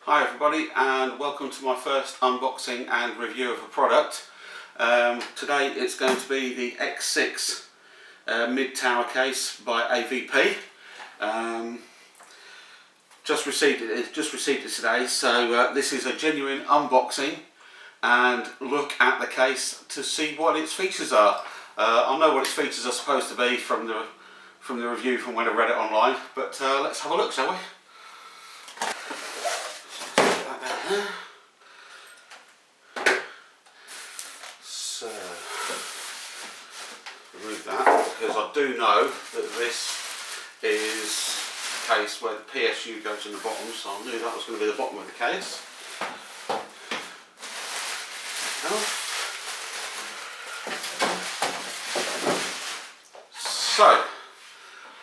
Hi everybody, and welcome to my first unboxing and review of a product. Today it's going to be the X6 mid-tower case by AVP. Just received it today, so this is a genuine unboxing and look at the case to see what its features are. I know what its features are supposed to be from the review from when I read it online, but let's have a look, shall we? So, remove that, because I do know that this is a case where the PSU goes in the bottom, so I knew that was going to be the bottom of the case. So,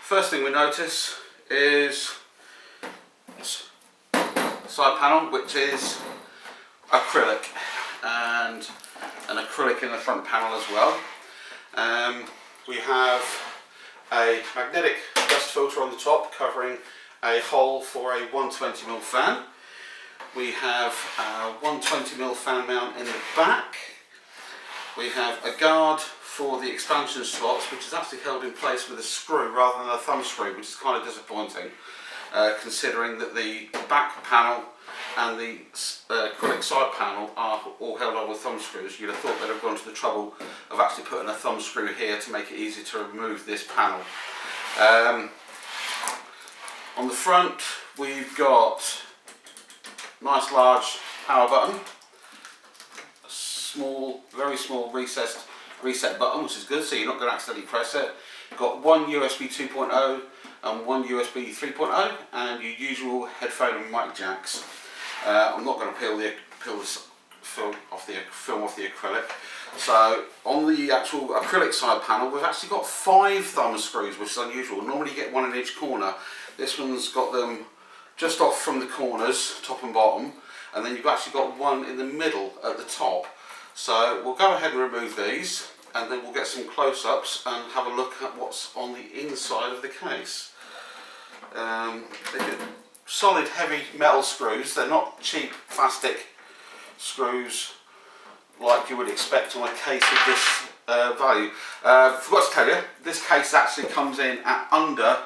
first thing we notice is side panel, which is acrylic, and an acrylic in the front panel as well. We have a magnetic dust filter on the top covering a hole for a 120mm fan. We have a 120mm fan mount in the back. We have a guard for the expansion slots, which is actually held in place with a screw rather than a thumb screw, which is kind of disappointing. Considering that the back panel and the acrylic side panel are all held on with thumb screws. You'd have thought they'd have gone to the trouble of actually putting a thumb screw here to make it easy to remove this panel. On the front we've got a nice large power button, a small, very small reset button, which is good, so you're not going to accidentally press it. Got one USB 2.0 and one USB 3.0 and your usual headphone and mic jacks. I'm not going to peel the film off the acrylic. So on the actual acrylic side panel we've actually got 5 thumb screws, which is unusual. Normally you get one in each corner. This one's got them just off from the corners, top and bottom, and then you've actually got one in the middle at the top. So we'll go ahead and remove these, and then we'll get some close-ups and have a look at what's on the inside of the case. They're solid heavy metal screws. They're not cheap plastic screws like you would expect on a case of this value. Forgot to tell you, this case actually comes in at under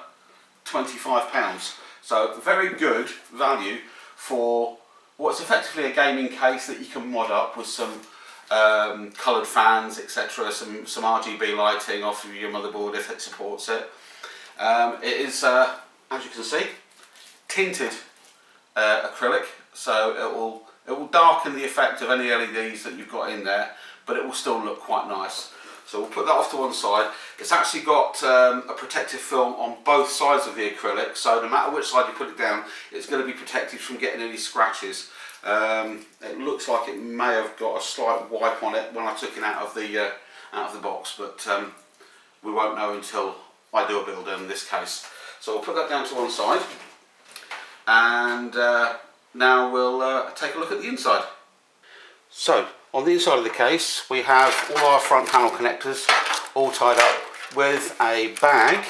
£25. So very good value for what's effectively a gaming case that you can mod up with some coloured fans, etc., some RGB lighting off of your motherboard if it supports it. It is, as you can see, tinted acrylic, so it will darken the effect of any LEDs that you've got in there, but it will still look quite nice. So we'll put that off to one side. It's actually got a protective film on both sides of the acrylic, so no matter which side you put it down, it's going to be protected from getting any scratches. It looks like it may have got a slight wipe on it when I took it out of the box, but we won't know until I do a build in this case. So we'll put that down to one side, and now we'll take a look at the inside. So on the inside of the case we have all our front panel connectors all tied up with a bag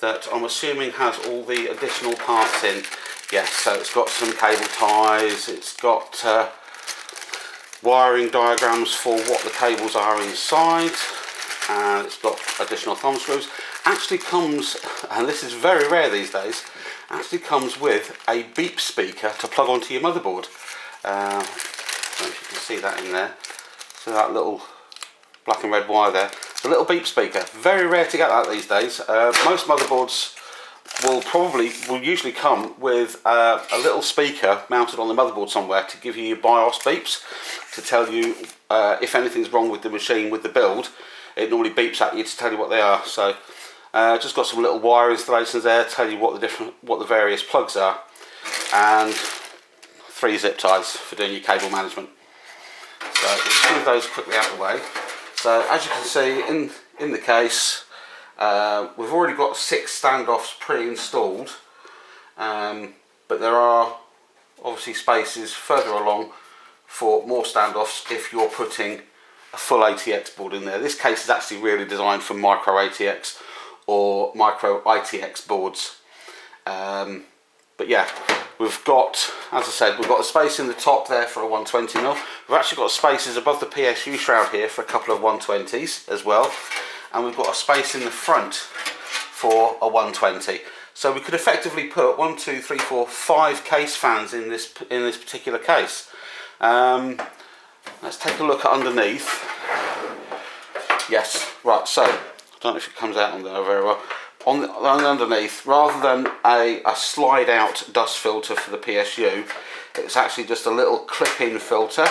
that I'm assuming has all the additional parts in. Yes, so it's got some cable ties, it's got wiring diagrams for what the cables are inside, and it's got additional thumb screws. Actually comes, and this is very rare these days, actually comes with a beep speaker to plug onto your motherboard. I don't know if you can see that in there. So that little black and red wire there. It's a little beep speaker. Very rare to get that these days. Most motherboards will usually come with a little speaker mounted on the motherboard somewhere to give you your BIOS beeps, to tell you if anything's wrong with the machine with the build. It normally beeps at you to tell you what they are. So just got some little wire installations there, tell you what the various plugs are, and 3 zip ties for doing your cable management. So we'll just move those quickly out of the way. So as you can see in the case, we've already got 6 standoffs pre-installed, but there are obviously spaces further along for more standoffs if you're putting a full ATX board in there. This case is actually really designed for micro ATX or micro ITX boards. But yeah, We've got, as I said, we've got a space in the top there for a 120mm. We've actually got spaces above the PSU shroud here for a couple of 120s as well. And we've got a space in the front for a 120. So we could effectively put 1, 2, 3, 4, 5 case fans in this particular case. Let's take a look at underneath. Yes, right, so, I don't know if it comes out on there very well. On underneath, rather than a slide out dust filter for the PSU, it's actually just a little clip-in filter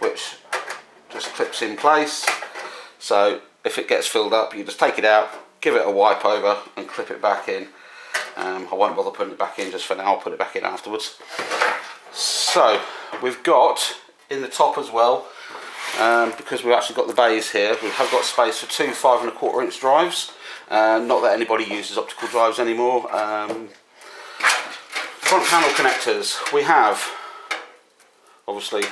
which just clips in place. So if it gets filled up, you just take it out, give it a wipe over and clip it back in. I won't bother putting it back in just for now, I'll put it back in afterwards. So we've got in the top as well, because we've actually got the bays here, we have got space for 2 5¼ inch drives. Not that anybody uses optical drives anymore. Front panel connectors, we have obviously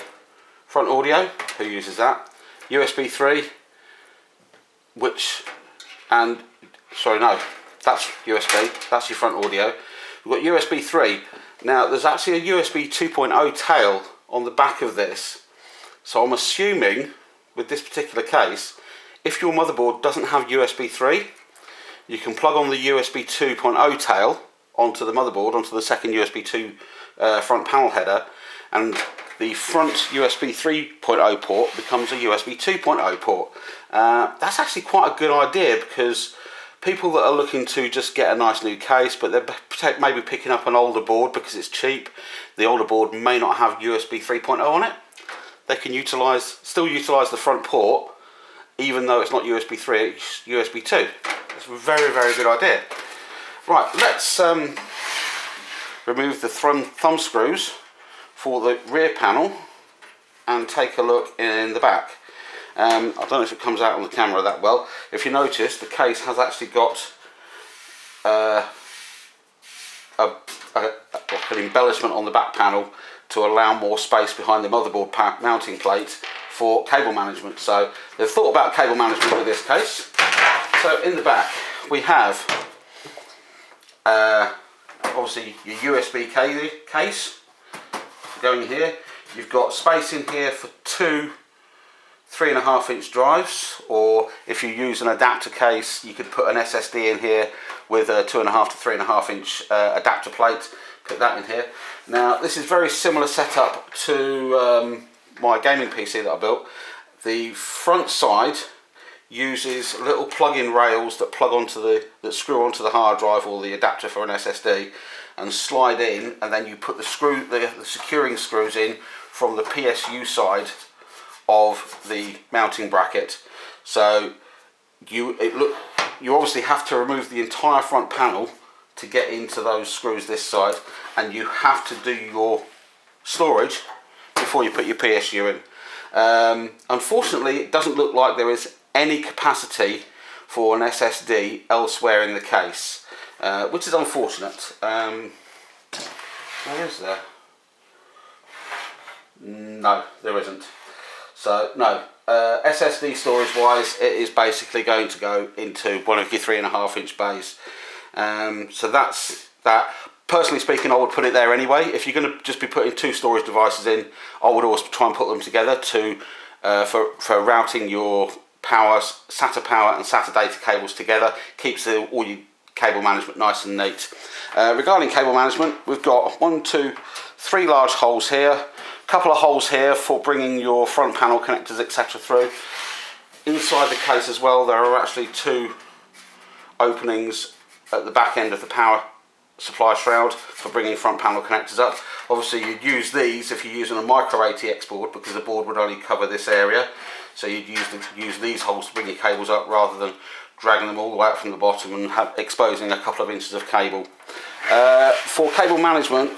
front audio, who uses that, USB 3, sorry, no, that's USB, that's your front audio. We've got USB 3. Now there's actually a USB 2.0 tail on the back of this, so I'm assuming with this particular case, if your motherboard doesn't have USB 3, you can plug on the USB 2.0 tail onto the motherboard, onto the second USB 2 front panel header, and the front USB 3.0 port becomes a USB 2.0 port. That's actually quite a good idea, because people that are looking to just get a nice new case, but they're maybe picking up an older board because it's cheap, the older board may not have USB 3.0 on it, they can still utilise the front port, even though it's not USB 3, it's USB 2. It's a very, very good idea. Right, let's remove the thumb screws for the rear panel and take a look in the back. I don't know if it comes out on the camera that well. If you notice, the case has actually got an embellishment on the back panel to allow more space behind the motherboard mounting plate for cable management. So they've thought about cable management with this case. So in the back we have obviously your USB case going here. You've got space in here for 2 3.5 inch drives, or if you use an adapter case, you could put an SSD in here with a 2.5 to 3.5 inch adapter plate. Put that in here. Now this is very similar setup to my gaming PC that I built. The front side uses little plug-in rails that screw onto the hard drive or the adapter for an SSD and slide in, and then you put the securing screws in from the PSU side of the mounting bracket. So you obviously have to remove the entire front panel to get into those screws this side, and you have to do your storage before you put your PSU in. Unfortunately, it doesn't look like there is any capacity for an SSD elsewhere in the case, which is unfortunate. Where is there? No, there isn't. So no, SSD storage wise, it is basically going to go into one of your 3.5 inch bays. So that's that. Personally speaking, I would put it there anyway. If you're going to just be putting 2 storage devices in, I would always try and put them together for routing your power, SATA power and SATA data cables together. Keeps all your cable management nice and neat. Regarding cable management, we've got 1, 2, 3 large holes here, a couple of holes here for bringing your front panel connectors etc. through. Inside the case as well, there are actually 2 openings at the back end of the power supply shroud for bringing front panel connectors up. Obviously you'd use these if you're using a micro ATX board, because the board would only cover this area, so you'd use these holes to bring your cables up rather than dragging them all the way up from the bottom and exposing a couple of inches of cable. For cable management,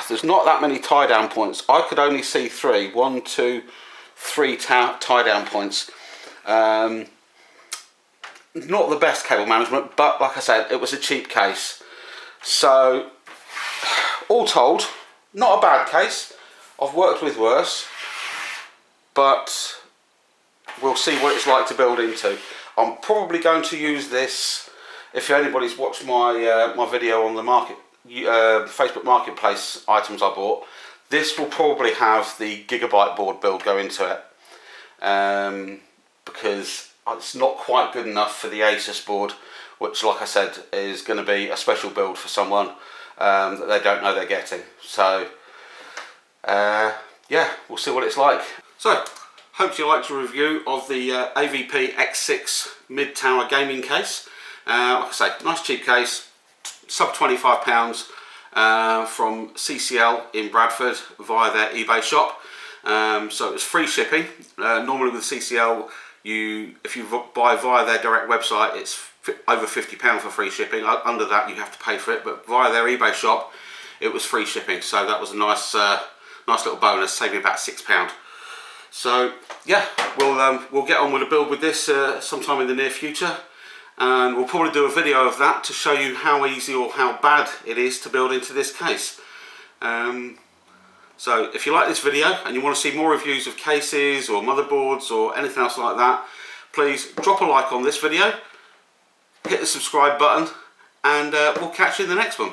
there's not that many tie down points. I could only see 3, 1, 2, 3 tie down points. Not the best cable management, but like I said, it was a cheap case. So, all told, not a bad case. I've worked with worse, but we'll see what it's like to build into. I'm probably going to use this, if anybody's watched my my video on the market Facebook Marketplace items I bought, this will probably have the gigabyte board build go into it, because it's not quite good enough for the Asus board, which, like I said, is going to be a special build for someone that they don't know they're getting. So yeah, we'll see what it's like. So hope you liked the review of the AVP X6 mid-tower gaming case. Like I say, nice cheap case, sub £25, from CCL in Bradford via their eBay shop. So it was free shipping. Normally with CCL, if you buy via their direct website, it's over £50 for free shipping. Under that you have to pay for it, but via their eBay shop it was free shipping, so that was a nice nice little bonus, saving about £6. So yeah, we'll get on with a build with this sometime in the near future, and we'll probably do a video of that to show you how easy or how bad it is to build into this case. So if you like this video and you want to see more reviews of cases or motherboards or anything else like that, please drop a like on this video, hit the subscribe button, and we'll catch you in the next one.